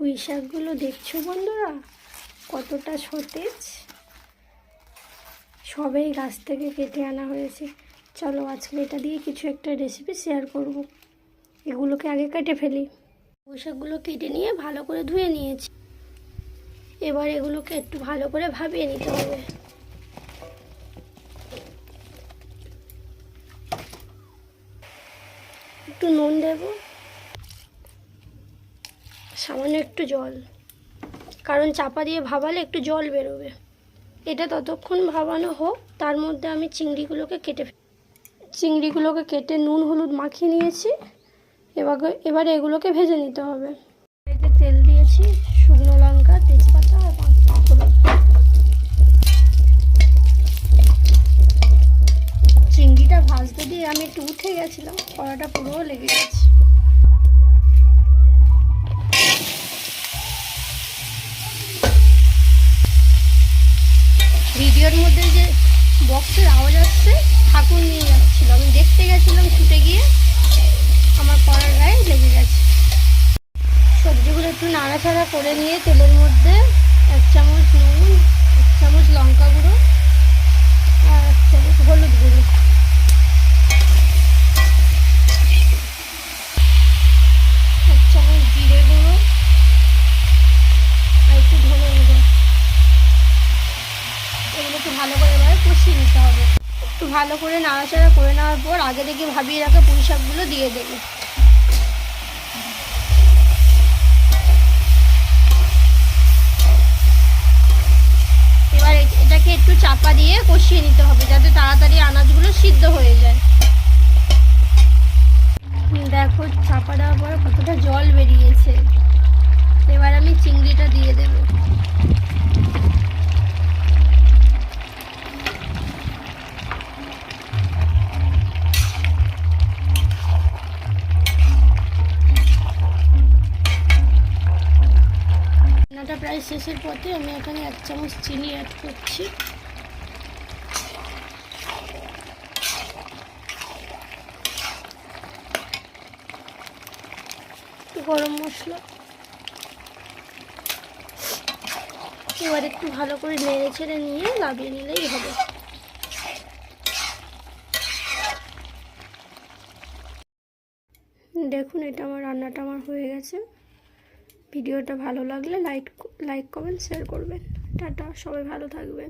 পুঁই শাকগুলো দেখছো বন্ধুরা কতটা সতেজ, সবেই গাছ থেকে কেটে আনা হয়েছে। চলো আজকে এটা দিয়ে কিছু একটা রেসিপি শেয়ার করব। এগুলোকে আগে কেটে ফেলি। পুঁই শাকগুলো কেটে নিয়ে ভালো করে ধুয়ে নিয়েছি। এবার এগুলোকে একটু ভালো করে ভাপিয়ে নিতে হবে। একটু নুন দেব, সামান্য একটু জল, কারণ চাপা দিয়ে ভাবালে একটু জল বেরোবে। এটা ততক্ষণ ভাবানো হোক, তার মধ্যে আমি চিংড়িগুলোকে কেটে নুন হলুদ মাখিয়ে নিয়েছি। এবারে এগুলোকে ভেজে নিতে হবে। এতে তেল দিয়েছি, শুকনো লঙ্কা, তেজপাতা আর পাঁচফোড়ন। চিংড়িটা ভাজতে দিয়ে আমি একটু উঠে গেছিলাম, কড়াটা পুরো লেগে গেছে। ভিডিওর মধ্যে যে বক্সের আওয়াজ আসছে, ঠাকুর নিয়ে যাচ্ছিল, আমি দেখতে গেছিলাম, ছুটে গিয়ে আমার কড়ার গায়ে লেগে গেছে। সবজিগুলো একটু নাড়াচাড়া করে নিয়ে তেলের মধ্যে 1 চামচ নুন, 1 চামচ লঙ্কা গুঁড়ো আর 1 চামচ হলুদ গুঁড়ো, 1 চামচ জিরে গুঁড়ো আর একটু ধনে গুঁড়ো। এগুলোকে ভালো করে এবার কষিয়ে নিতে হবে। একটু ভালো করে নাড়াচাড়া করে নেওয়ার পর আগে থেকে ভাবিয়ে রাখা পুঁই শাকগুলো দিয়ে দেবো। এবার এটাকে একটু চাপা দিয়ে কষিয়ে নিতে হবে, যাতে তাড়াতাড়ি আনাজগুলো সিদ্ধ হয়ে যায়। দেখো চাপা দেওয়ার পরে কতটা জল বেরিয়েছে। এবার আমি চিংড়িটা দিয়ে দেব। রান্নাটা প্রায় শেষের পথে, আমি এখানে 1 চামচ চিনি অ্যাড করছি। গরম মশলা। এবার একটু ভালো করে নেড়ে ছেড়ে নিয়ে নামিয়ে নিলেই হবে। দেখুন এটা রান্নাটা আমার হয়ে গেছে। ভিডিওটা ভালো লাগলে লাইক কমেন্ট শেয়ার করবেন। টাটা, সবাই ভালো থাকবেন।